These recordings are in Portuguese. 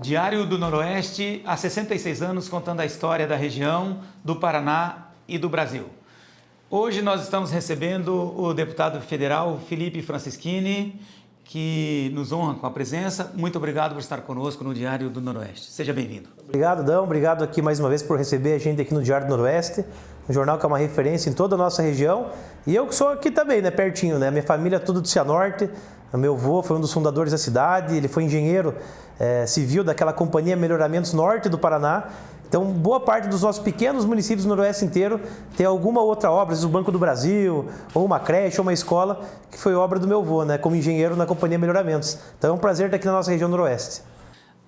Diário do Noroeste, há 66 anos, contando a história da região, do Paraná e do Brasil. Hoje nós estamos recebendo o deputado federal Felipe Francischini, que nos honra com a presença. Muito obrigado por estar conosco no Diário do Noroeste. Seja bem-vindo. Obrigado, Dão. Obrigado aqui mais uma vez por receber a gente aqui no Diário do Noroeste, um jornal que é uma referência em toda a nossa região. E eu que sou aqui também, né, pertinho, né? Minha família é tudo do Cianorte. Meu avô foi um dos fundadores da cidade, ele foi engenheiro civil daquela companhia Melhoramentos Norte do Paraná. Então, boa parte dos nossos pequenos municípios do Noroeste inteiro tem alguma outra obra, às vezes o Banco do Brasil, ou uma creche, ou uma escola, que foi obra do meu avô, né, como engenheiro na companhia Melhoramentos. Então, é um prazer estar aqui na nossa região Noroeste.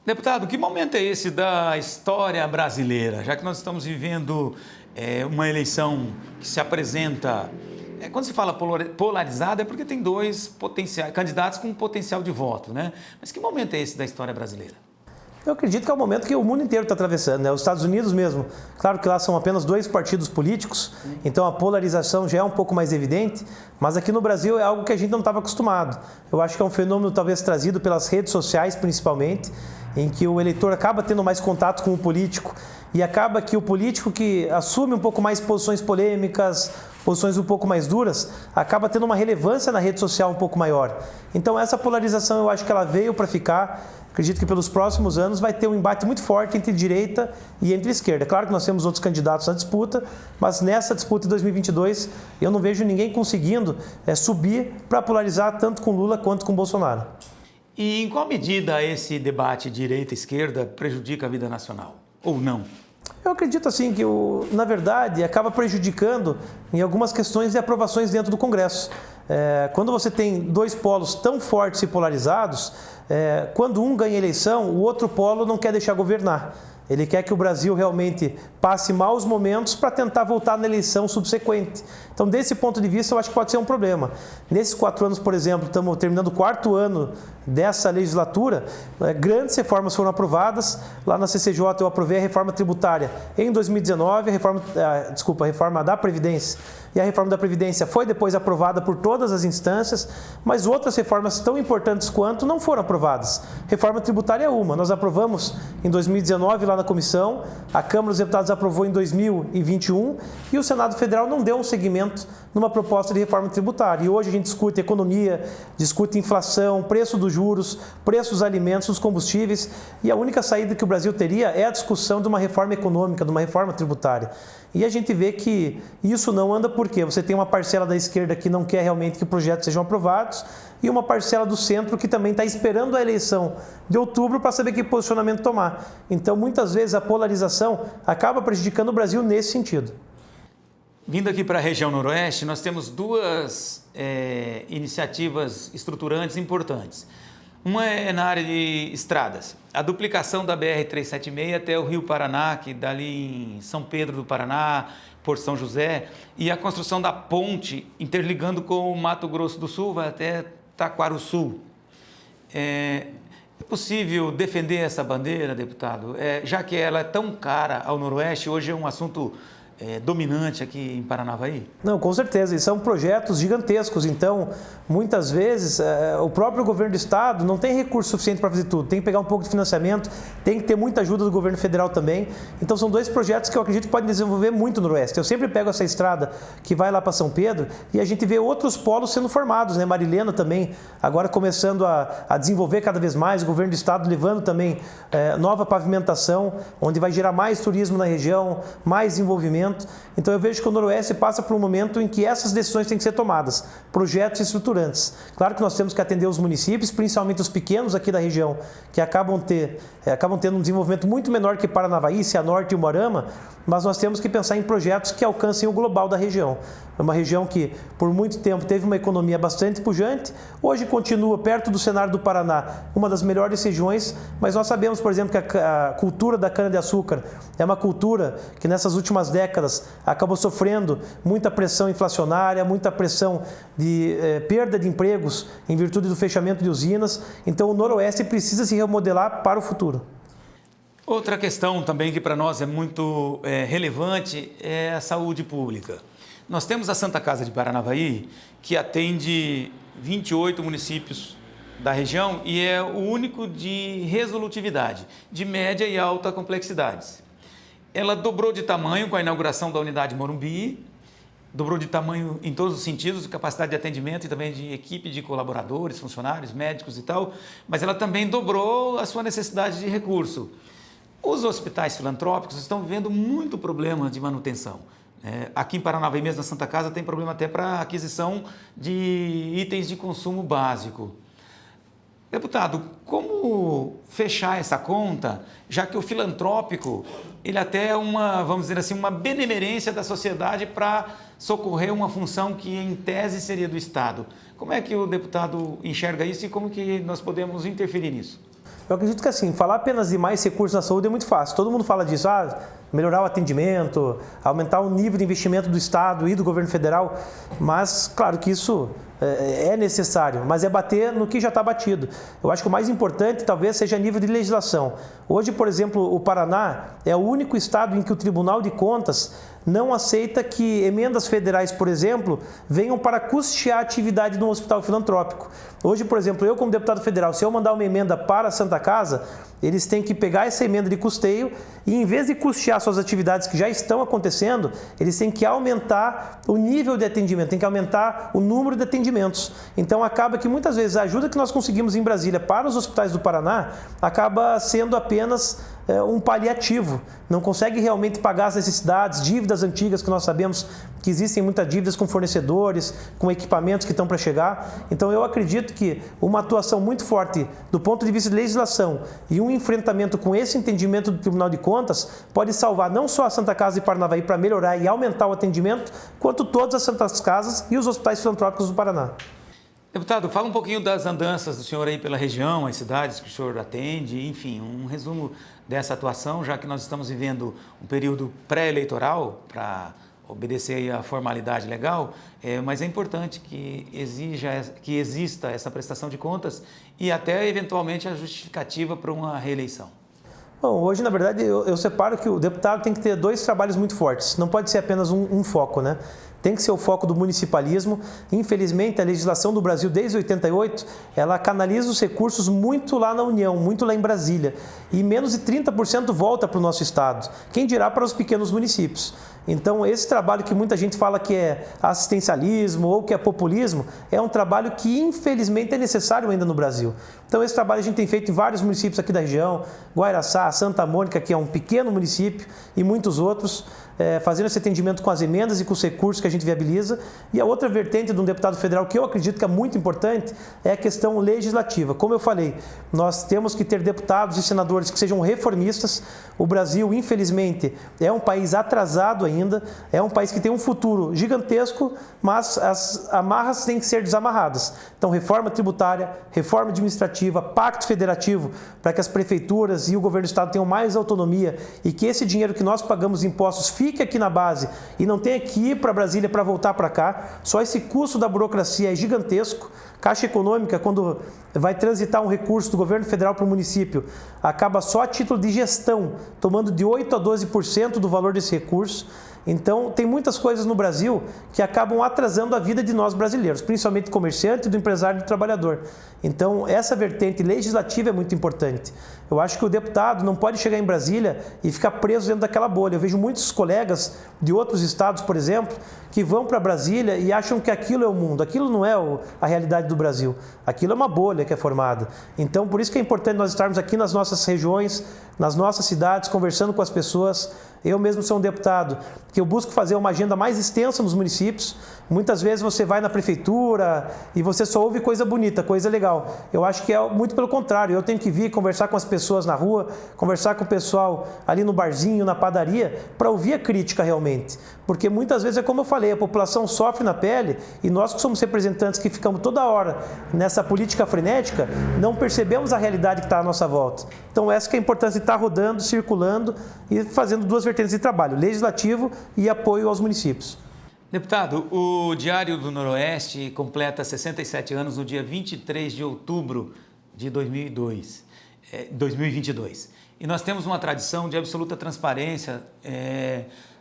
Deputado, que momento é esse da história brasileira? Já que nós estamos vivendo uma eleição que se apresenta... Quando se fala polarizada é porque tem dois candidatos com potencial de voto, né? Mas que momento é esse da história brasileira? Eu acredito que é o momento que o mundo inteiro está atravessando, né? Os Estados Unidos mesmo, claro que lá são apenas dois partidos políticos, então a polarização já é um pouco mais evidente, mas aqui no Brasil é algo que a gente não estava acostumado. Eu acho que é um fenômeno talvez trazido pelas redes sociais principalmente, em que o eleitor acaba tendo mais contato com o político e acaba que o político que assume um pouco mais posições polêmicas, posições um pouco mais duras, acaba tendo uma relevância na rede social um pouco maior. Então essa polarização eu acho que ela veio para ficar. Acredito que pelos próximos anos vai ter um embate muito forte entre direita e entre esquerda. Claro que nós temos outros candidatos na disputa, mas nessa disputa de 2022 eu não vejo ninguém conseguindo subir para polarizar tanto com Lula quanto com Bolsonaro. E em qual medida esse debate direita-esquerda prejudica a vida nacional? Ou não? Eu acredito assim que, na verdade, acaba prejudicando em algumas questões de aprovações dentro do Congresso. Quando você tem dois polos tão fortes e polarizados, quando um ganha a eleição, o outro polo não quer deixar governar. Ele quer que o Brasil realmente passe maus momentos para tentar voltar na eleição subsequente. Então, desse ponto de vista, eu acho que pode ser um problema. Nesses 4 anos, por exemplo, estamos terminando o 4º ano dessa legislatura, grandes reformas foram aprovadas. Lá na CCJ eu aprovei a reforma tributária em 2019, a reforma da Previdência. E a reforma da Previdência foi depois aprovada por todas as instâncias, mas outras reformas tão importantes quanto não foram aprovadas. Reforma tributária é uma, nós aprovamos em 2019 lá na comissão, a Câmara dos Deputados aprovou em 2021 e o Senado Federal não deu um seguimento numa proposta de reforma tributária. E hoje a gente discute economia, discute inflação, preço dos juros, preço dos alimentos, dos combustíveis, e a única saída que o Brasil teria é a discussão de uma reforma econômica, de uma reforma tributária. E a gente vê que isso não anda porque você tem uma parcela da esquerda que não quer realmente que projetos sejam aprovados e uma parcela do centro que também está esperando a eleição de outubro para saber que posicionamento tomar. Então, muitas vezes, a polarização acaba prejudicando o Brasil nesse sentido. Vindo aqui para a região Noroeste, nós temos duas iniciativas estruturantes importantes. Uma é na área de estradas, a duplicação da BR-376 até o Rio Paraná, que dali em São Pedro do Paraná, Porto São José, e a construção da ponte interligando com o Mato Grosso do Sul, vai até Taquarussu. É possível defender essa bandeira, deputado? Já que ela é tão cara ao Noroeste, hoje é um assunto dominante aqui em Paranavaí? Não, com certeza, e são projetos gigantescos, então muitas vezes o próprio governo do estado não tem recurso suficiente para fazer tudo, tem que pegar um pouco de financiamento, tem que ter muita ajuda do governo federal também, então são dois projetos que eu acredito que podem desenvolver muito no Noroeste. Eu sempre pego essa estrada que vai lá para São Pedro e a gente vê outros polos sendo formados, né? Marilena também, agora começando a desenvolver cada vez mais, o governo do estado levando também nova pavimentação, onde vai gerar mais turismo na região, mais desenvolvimento. Então eu vejo que o Noroeste passa por um momento em que essas decisões têm que ser tomadas, projetos estruturantes. Claro que nós temos que atender os municípios, principalmente os pequenos aqui da região, que acabam tendo um desenvolvimento muito menor que Paranavaí, Cianorte e Umuarama, mas nós temos que pensar em projetos que alcancem o global da região. É uma região que, por muito tempo, teve uma economia bastante pujante, hoje continua perto do cenário do Paraná, uma das melhores regiões, mas nós sabemos, por exemplo, que a cultura da cana-de-açúcar é uma cultura que nessas últimas décadas acabou sofrendo muita pressão inflacionária, muita pressão de perda de empregos em virtude do fechamento de usinas. Então o Noroeste precisa se remodelar para o futuro. Outra questão também que para nós é muito relevante é a saúde pública. Nós temos a Santa Casa de Paranavaí, que atende 28 municípios da região e é o único de resolutividade, de média e alta complexidades. Ela dobrou de tamanho com a inauguração da unidade Morumbi, dobrou de tamanho em todos os sentidos, capacidade de atendimento e também de equipe de colaboradores, funcionários, médicos e tal, mas ela também dobrou a sua necessidade de recurso. Os hospitais filantrópicos estão vivendo muito problema de manutenção. Aqui em Paranavaí, mesmo na Santa Casa, tem problema até para aquisição de itens de consumo básico. Deputado, como fechar essa conta, já que o filantrópico, ele até é uma, vamos dizer assim, uma benemerência da sociedade para socorrer uma função que em tese seria do Estado. Como é que o deputado enxerga isso e como que nós podemos interferir nisso? Eu acredito que assim, falar apenas de mais recursos na saúde é muito fácil. Todo mundo fala disso, melhorar o atendimento, aumentar o nível de investimento do Estado e do governo federal, mas claro que isso é necessário, mas é bater no que já está batido. Eu acho que o mais importante talvez seja a nível de legislação. Hoje, por exemplo, o Paraná é o único estado em que o Tribunal de Contas não aceita que emendas federais, por exemplo, venham para custear a atividade de um hospital filantrópico. Hoje, por exemplo, eu como deputado federal, se eu mandar uma emenda para a Santa Casa, eles têm que pegar essa emenda de custeio e, em vez de custear suas atividades que já estão acontecendo, eles têm que aumentar o nível de atendimento, têm que aumentar o número de atendimentos. Então, acaba que muitas vezes a ajuda que nós conseguimos em Brasília para os hospitais do Paraná acaba sendo apenas um paliativo, não consegue realmente pagar as necessidades, dívidas antigas que nós sabemos que existem muitas dívidas com fornecedores, com equipamentos que estão para chegar. Então eu acredito que uma atuação muito forte do ponto de vista de legislação e um enfrentamento com esse entendimento do Tribunal de Contas pode salvar não só a Santa Casa de Paranavaí para melhorar e aumentar o atendimento, quanto todas as Santas Casas e os hospitais filantrópicos do Paraná. Deputado, fala um pouquinho das andanças do senhor aí pela região, as cidades que o senhor atende, enfim, um resumo dessa atuação, já que nós estamos vivendo um período pré-eleitoral para obedecer aí à formalidade legal, mas é importante que exista essa prestação de contas e até eventualmente a justificativa para uma reeleição. Bom, hoje, na verdade, eu separo que o deputado tem que ter dois trabalhos muito fortes, não pode ser apenas um foco, né? Tem que ser o foco do municipalismo. Infelizmente, a legislação do Brasil, desde 88, ela canaliza os recursos muito lá na União, muito lá em Brasília. E menos de 30% volta para o nosso estado. Quem dirá para os pequenos municípios? Então, esse trabalho que muita gente fala que é assistencialismo ou que é populismo, é um trabalho que, infelizmente, é necessário ainda no Brasil. Então, esse trabalho a gente tem feito em vários municípios aqui da região, Guaraçá, Santa Mônica, que é um pequeno município, e muitos outros, fazendo esse atendimento com as emendas e com os recursos que a gente viabiliza. E a outra vertente de um deputado federal que eu acredito que é muito importante é a questão legislativa. Como eu falei, nós temos que ter deputados e senadores que sejam reformistas. O Brasil, infelizmente, é um país atrasado ainda, é um país que tem um futuro gigantesco, mas as amarras têm que ser desamarradas. Então, reforma tributária, reforma administrativa, pacto federativo, para que as prefeituras e o governo do estado tenham mais autonomia e que esse dinheiro que nós pagamos impostos fique aqui na base e não tenha que ir para Brasília para voltar para cá. Só esse custo da burocracia é gigantesco. Caixa Econômica, quando vai transitar um recurso do governo federal para o município, acaba só a título de gestão, tomando de 8% a 12% do valor desse recurso. Então, tem muitas coisas no Brasil que acabam atrasando a vida de nós brasileiros, principalmente do comerciante, do empresário e do trabalhador. Então, essa vertente legislativa é muito importante. Eu acho que o deputado não pode chegar em Brasília e ficar preso dentro daquela bolha. Eu vejo muitos colegas de outros estados, por exemplo, que vão para Brasília e acham que aquilo é o mundo. Aquilo não é a realidade do Brasil. Aquilo é uma bolha que é formada. Então, por isso que é importante nós estarmos aqui nas nossas regiões, nas nossas cidades, conversando com as pessoas. Eu mesmo sou um deputado que eu busco fazer uma agenda mais extensa nos municípios. Muitas vezes você vai na prefeitura e você só ouve coisa bonita, coisa legal. Eu acho que é muito pelo contrário. Eu tenho que vir conversar com as pessoas na rua, conversar com o pessoal ali no barzinho, na padaria, para ouvir a crítica realmente. Porque muitas vezes é como eu falei, a população sofre na pele e nós que somos representantes que ficamos toda hora nessa política frenética, não percebemos a realidade que está à nossa volta. Então essa que é a importância de estar rodando, circulando e fazendo duas vertentes de trabalho, legislativo e apoio aos municípios. Deputado, o Diário do Noroeste completa 67 anos no dia 23 de outubro de 2022. E nós temos uma tradição de absoluta transparência,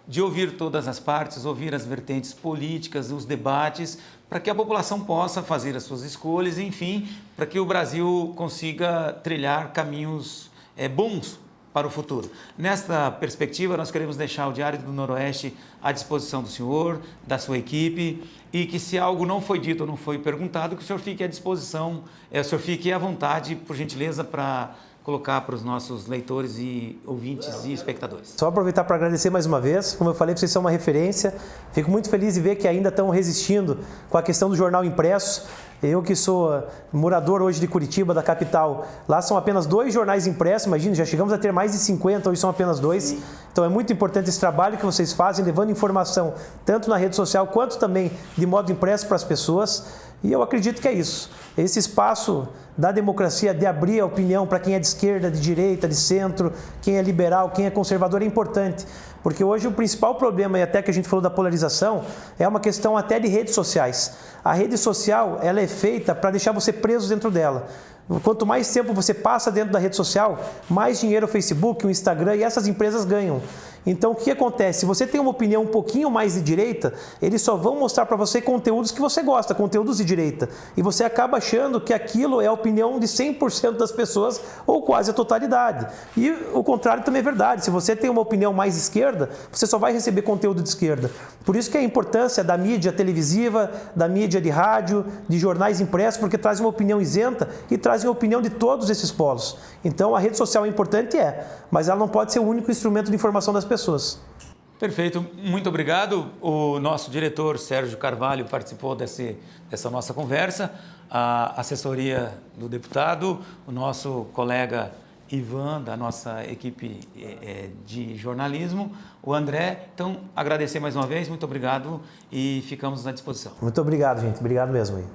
de ouvir todas as partes, ouvir as vertentes políticas, os debates, para que a população possa fazer as suas escolhas, enfim, para que o Brasil consiga trilhar caminhos bons para o futuro. Nesta perspectiva, nós queremos deixar o Diário do Noroeste à disposição do senhor, da sua equipe, e que se algo não foi dito ou não foi perguntado, que o senhor fique à disposição, o senhor fique à vontade, por gentileza, para colocar para os nossos leitores e ouvintes e espectadores. Só aproveitar para agradecer mais uma vez. Como eu falei, vocês são uma referência. Fico muito feliz de ver que ainda estão resistindo com a questão do jornal impresso. Eu que sou morador hoje de Curitiba, da capital, lá são apenas 2 jornais impressos, imagina, já chegamos a ter mais de 50, hoje são apenas 2. Sim. Então é muito importante esse trabalho que vocês fazem, levando informação tanto na rede social quanto também de modo impresso para as pessoas. E eu acredito que é isso. Esse espaço da democracia, de abrir a opinião para quem é de esquerda, de direita, de centro, quem é liberal, quem é conservador, é importante. Porque hoje o principal problema, e até que a gente falou da polarização, é uma questão até de redes sociais. A rede social, ela é feita para deixar você preso dentro dela. Quanto mais tempo você passa dentro da rede social, mais dinheiro o Facebook, o Instagram e essas empresas ganham. Então, o que acontece? Se você tem uma opinião um pouquinho mais de direita, eles só vão mostrar para você conteúdos que você gosta, conteúdos de direita. E você acaba achando que aquilo é a opinião de 100% das pessoas ou quase a totalidade. E o contrário também é verdade. Se você tem uma opinião mais esquerda, você só vai receber conteúdo de esquerda. Por isso que é a importância da mídia televisiva, da mídia de rádio, de jornais impressos, porque traz uma opinião isenta e traz a opinião de todos esses polos. Então, a rede social é importante, mas ela não pode ser o único instrumento de informação das pessoas. Perfeito, muito obrigado. O nosso diretor Sérgio Carvalho participou dessa nossa conversa, a assessoria do deputado, o nosso colega Ivan, da nossa equipe de jornalismo, o André. Então, agradecer mais uma vez, muito obrigado e ficamos à disposição. Muito obrigado, gente. Obrigado mesmo aí.